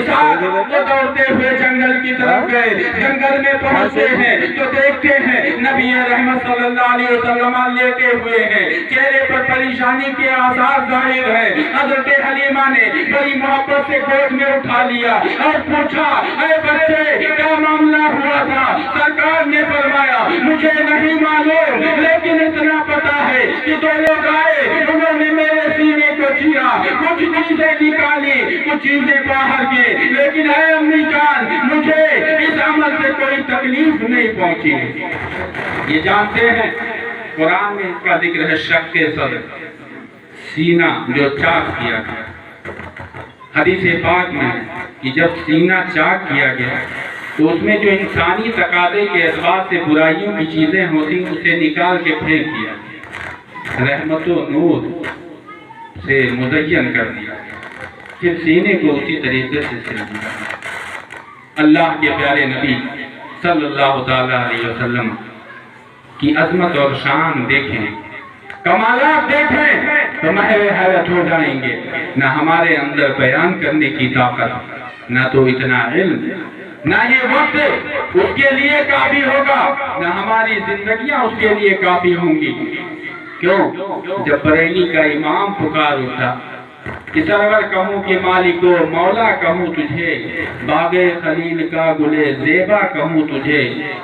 ساتھ وہ دوڑتے ہوئے جنگل کی طرف گئے۔ جنگل میں پہنچتے ہیں تو دیکھتے ہیں نبی رحمت صلی اللہ علیہ وسلم لیٹے ہوئے ہیں، چہرے پر پریشانی کے آثار ظاہر ہیں۔ حضرت حلیمہ نے بڑی محبت سے گود میں اٹھا لیا اور پوچھا اے بچے کیا معاملہ ہوا تھا؟ سرکار نے فرمایا مجھے نہیں معلوم، لیکن اتنا پتا ہے کہ دو لوگ آئے، انہوں نے میرے سینے کو چیرا، کچھ چیزیں نکالی، کچھ چیزیں باہر گئے، لیکن اے امی جان مجھے اس عمل سے کوئی تکلیف نہیں پہنچی۔ یہ جانتے ہیں قرآن میں اس کا ذکر ہے شق صدر، سینہ جو چاک کیا گیا۔ حدیث پاک میں کہ جب سینہ چاک کیا گیا تو اس میں جو انسانی تقاضے کے اعتبار سے برائیوں کی چیزیں ہوتی اسے نکال کے پھینک دیا، رحمت و نور سے مزین کر دیا، پھر سینے کو اسی طریقے سے سل دیا۔ اللہ کے پیارے نبی صلی اللہ تعالی علیہ وسلم کی عظمت اور شان دیکھیں، کمالات دیکھیں تو محو حیرت ہو جائیں گے۔ نہ ہمارے اندر بیان کرنے کی طاقت، نہ تو اتنا علم، نہ یہ وقت اس کے لیے کافی ہوگا، نہ ہماری زندگیاں اس کے لیے کافی ہوں گی۔ کیوں؟ جب بریلی کا امام پکار اٹھا کہ سرور کہوں کہ مالک و مولا کہوں تجھے، باغ خلیل کا گلے زیبا کہوں تجھے،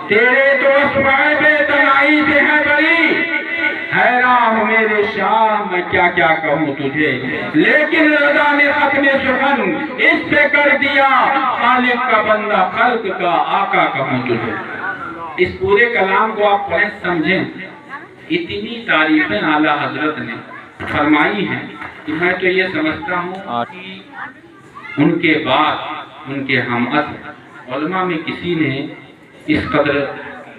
تیرے تو اسماء بے تنائی سے ہے بری، حیران ہوں میرے شاہ میں کیا کیا کہوں تجھے، لیکن رضا نے ختم سخن اس پہ کر دیا، خالق کا بندہ خلق کا آقا کہوں تجھے۔ اس پورے کلام کو آپ پڑھیں سمجھیں، اتنی تعریفیں اعلیٰ حضرت نے فرمائی ہیں کہ میں تو یہ سمجھتا ہوں کہ ان کے بعد ان کے ہم عصر علماء میں کسی نے اس قدر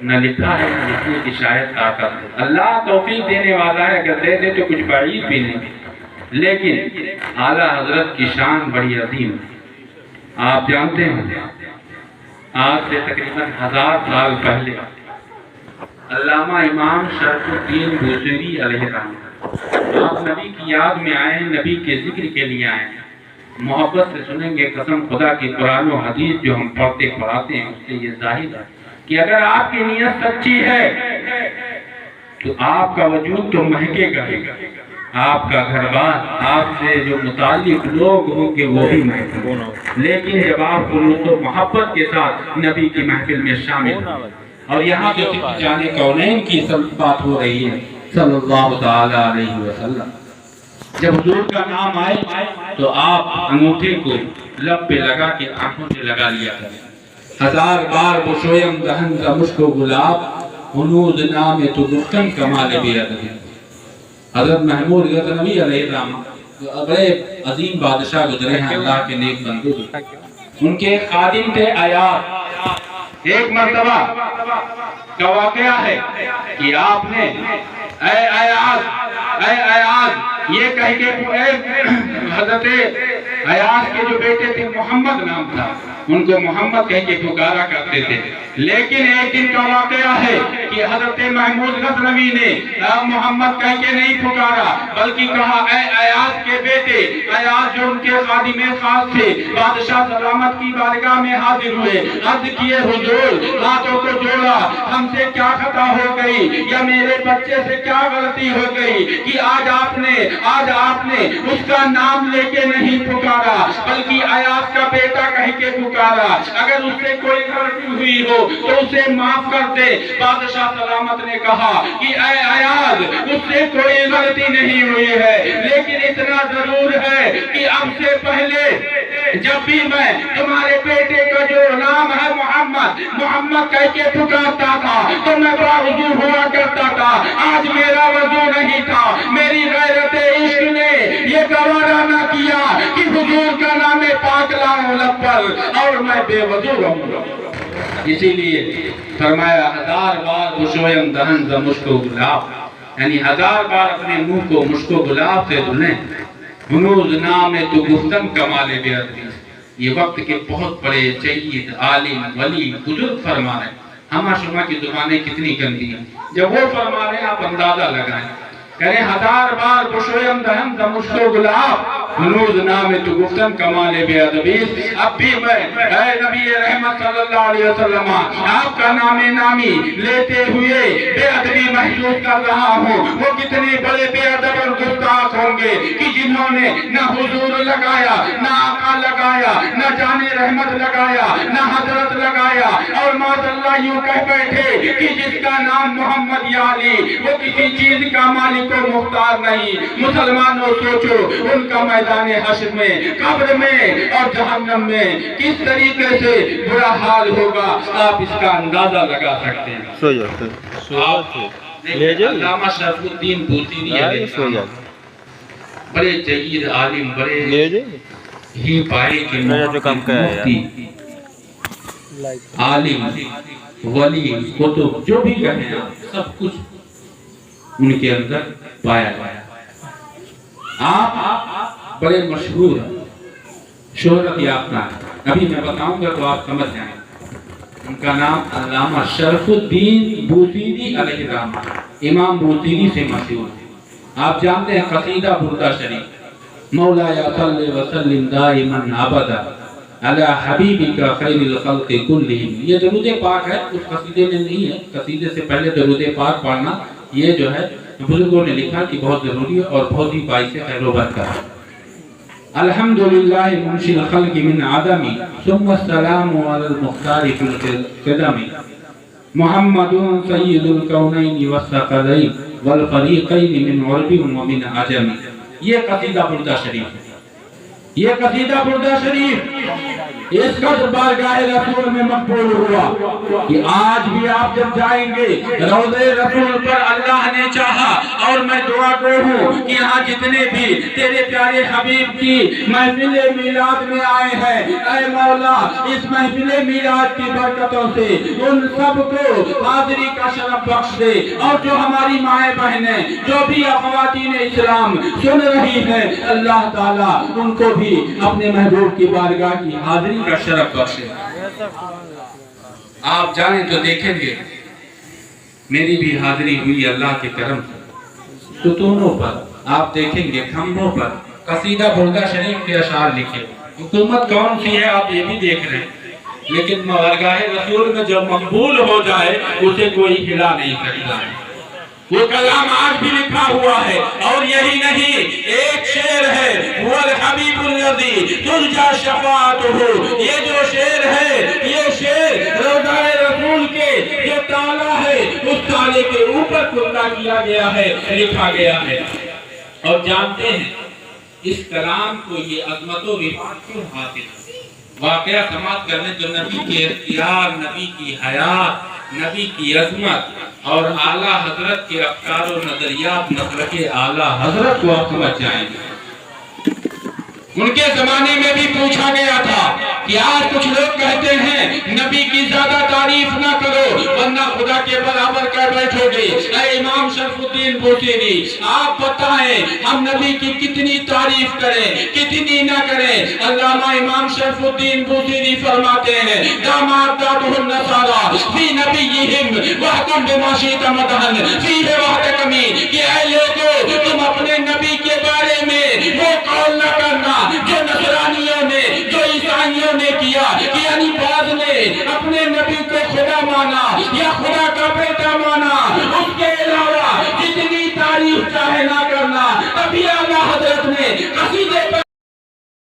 نہ لکھا ہے جتنے کی شاید طاقت ہے۔ اللہ توفیق دینے والا ہے، اگر دے دے تو کچھ بعید بھی نہیں، لیکن اعلیٰ حضرت کی شان بڑی عظیم ہے۔ آپ جانتے ہیں آج سے تقریباً 1000 سال پہلے علامہ امام شرف الدین بوصیری علیہ الرحمہ آپ نبی کی یاد میں آئے، نبی کے ذکر کے لیے آئے، محبت سے سنیں گے، قسم خدا کی قرآن و حدیث جو ہم پڑھتے پڑھاتے ہیں اس سے یہ ظاہر ہے کہ اگر آپ کی نیت سچی ہے تو آپ کا وجود تو مہکے گا، آپ کا گھر بار، آپ سے جو متعلق لوگ ہوں گے وہ بھی مہکیں گے، لیکن جب آپ خلوص و محبت کے ساتھ نبی کی محفل میں شامل ہوں، اور یہاں جو جانے کونین کی بات ہو رہی ہے صلی اللہ تعالی علیہ وسلم، جب حضور کا نام آئے تو آپ انگوٹھے کو لب پہ لگا کے آنکھوں سے لگا لیا کریں۔ 1000 بار بشویم دہن کا مشک و گلاب، ہنود نام تو گفتن کمال بے ادبی۔ حضرت محمود غزنوی علیہ السلام جو بڑے عظیم بادشاہ گزرے ہیں، اللہ کے نیک بندے، ان کے خادم تھے عیاض۔ ایک مرتبہ کا واقعہ ہے کہ آپ نے اے عیاض یہ کہہ کے حضرت عیاض کے جو بیٹے تھے محمد نام تھا، ان کو محمد کہہ کے پکارا کرتے تھے، لیکن ایک دن کا واقعہ ہے کہ حضرت محمود غزنوی نے محمد کہہ کے نہیں پکارا بلکہ کہا اے عیاض کے بیٹے۔ عیاض جو ان کے خادم خاص تھے، بادشاہ سلامت کی بارگاہ میں حاضر ہوئے، عرض کیے حضور، ہاتھوں کو جوڑا، ہم سے کیا خطا ہو گئی یا میرے بچے سے کیا غلطی ہو گئی کہ آج آپ نے اس کا نام لے کے نہیں پکارا بلکہ عیاض کا بیٹا کہہ کے پکارا، اگر اس سے کوئی غلطی ہوئی ہو تو اسے معاف کر دے۔ بادشاہ سلامت نے کہا کہ اے عیاض، اس سے کوئی غلطی نہیں ہوئی ہے، لیکن اتنا ضرور ہے کہ اب سے پہلے جب بھی میں تمہارے بیٹے کا جو نام ہے محمد کہہ کے پکارتا تھا تو میں باوضو ہوا کرتا تھا، آج میرا وضو نہیں تھا، میری غیرت عشق نے یہ گوارا نہ کیا کہ حضور کا نام پاک لاؤں لب پر اور میں بے وضو رہوں۔ اسی لیے فرمایا 1000 بار بشویم دہن ز مشک و گلاب، یعنی 1000 بار اپنے منہ کو مشک و گلاب سے دھلیں۔ ہنوز نام تو گفتن کمال بے ادبی، یہ وقت کے بہت بڑے سید عالم ولی بزرگ فرما رہے ہیں، ہمہ شمہ کی زبانیں کتنی گندی ہیں، جب وہ فرما رہے ہیں آپ اندازہ لگائیں، کہنے 1000 بار بشویم دہن ز مشک و گلاب، ہنوز نام تو گفتن کمال بے ادبی۔ اب بھی میں اے نبی رحمت صلی اللہ علیہ وسلم آپ کا نامی لیتے ہوئے بے ادبی محسوس کر رہا ہوں۔ وہ کتنے بڑے بے ادب اور گستاخ ہوں گے کہ جنہوں نے نہ حضور لگایا، نہ آقا لگایا، نہ جان رحمت لگایا، نہ حضرت لگایا، اور معاذ اللہ یوں کہہ بیٹھے کہ جس کا نام محمد یا علی وہ کسی چیز کا مالک و مختار نہیں۔ مسلمانوں سوچو ان کا میدان حشر میں، قبر میں اور جہنم میں کس طریقے سے برا حال ہوگا، آپ اس کا اندازہ لگا سکتے ہیں۔ علامہ شرف الدین بوصیری علیہ السلام بڑے جید عالم، بڑے ہی پائے کے مفتی، عالم ولی قطب جو بھی کہیں آپ سب کچھ ان کے اندر پایا گیا. آپ بڑے مشہور شہرت یافتہ ہیں. ابھی میں بتاؤں گا تو آپ سمجھ جائیں. ان کا نام علامہ شرف الدین بوسیری علیہ الرحمہ, امام بوسیری سے مشہور ہے. آپ جانتے ہیں قصیدہ بردہ شریف, مولا یا صلی وسلم دائما ابدا علی حبیبک خیر الخلق کلہم. یہ درود پاک ہے, اس قصیدے میں نہیں ہے. قصیدے سے پہلے درود پاک پڑھنا یہ جو ہے بزرگوں نے لکھا کہ بہت ضروری ہے اور بہت ہی باعث خیر و برکت ہے. الحمدللہ منشی الخلق من عدم ثم السلام علی المختار فی القدم محمد سید الکونین والثقلین والفریقین من عرب ومن عجم. یہ قصیدہ بردہ شریف ہے. یہ قصیدہ بردہ شریف اس قدر بارگاہ رسول میں مقبول ہوا کہ آج بھی آپ جب جائیں گے روضے رسول پر اللہ نے چاہا, اور میں دعا گو ہوں کہ یہاں جتنے بھی تیرے پیارے حبیب کی محفل میلاد میں آئے ہیں, اے مولا اس محفل میلاد کی برکتوں سے ان سب کو حاضری کا شرف بخش دے. اور جو ہماری مائیں بہنیں جو بھی خواتین اسلام سن رہی ہیں, اللہ تعالیٰ ان کو بھی اپنے محبوب کی بارگاہ کی حاضری کا شرف بخشے. آپ جائیں تو دیکھیں گے میری بھی حاضری ہوئی اللہ کے کرم سے. ستونوں پر آپ دیکھیں گے, کھمبوں پر قصیدہ بردہ شریف کے اشعار لکھے. حکومت کون سی ہے آپ یہ بھی دیکھ رہے ہیں, لیکن بارگاہ رسول میں جب مقبول ہو جائے اسے کوئی ہلا نہیں سکتا. وہ کلام آج بھی لکھا ہوا ہے. اور یہی نہیں, ایک شعر ہے هو الحبیب الذی ترجى شفاعته. یہ جو شعر ہے یہ شعر روضہ رسول کے یہ تالا ہے, اس تالے کے اوپر کندہ کیا گیا ہے, لکھا گیا ہے. اور جانتے ہیں اس کلام کو یہ عظمت و رفعت کیوں حاصل ہے؟ واقعہ سماعت کرنے تو نبی کے اختیار, نبی کی حیات, نبی کی عظمت اور اعلیٰ حضرت کے افکار و نظریات مسلک اعلیٰ حضرت کو آپ سمجھ جائیں گے. ان کے زمانے میں بھی پوچھا گیا تھا کہ آج کچھ لوگ کہتے ہیں نبی کی زیادہ تعریف نہ کرو ورنہ خدا کے برابر کر بیٹھو گے. اے امام شرف الدین بوسیری, آپ بتائیں ہم نبی کی کتنی تعریف کریں کتنی نہ کریں. علامہ امام شرف الدین بوسیری فرماتے ہیں دامات دادہ النصارى فی نبیہم وحکم بما شئت مدحن فیہ وحدکمی. کہ اے لوگو تم اپنے نبی کے بارے میں وہ قول نہ کرنا جو نصرانیوں نے جو عیسائیوں نے کیا, کہ یعنی بعض نے اپنے نبی کو خدا مانا یا خدا کا بیٹا مانا. اس کے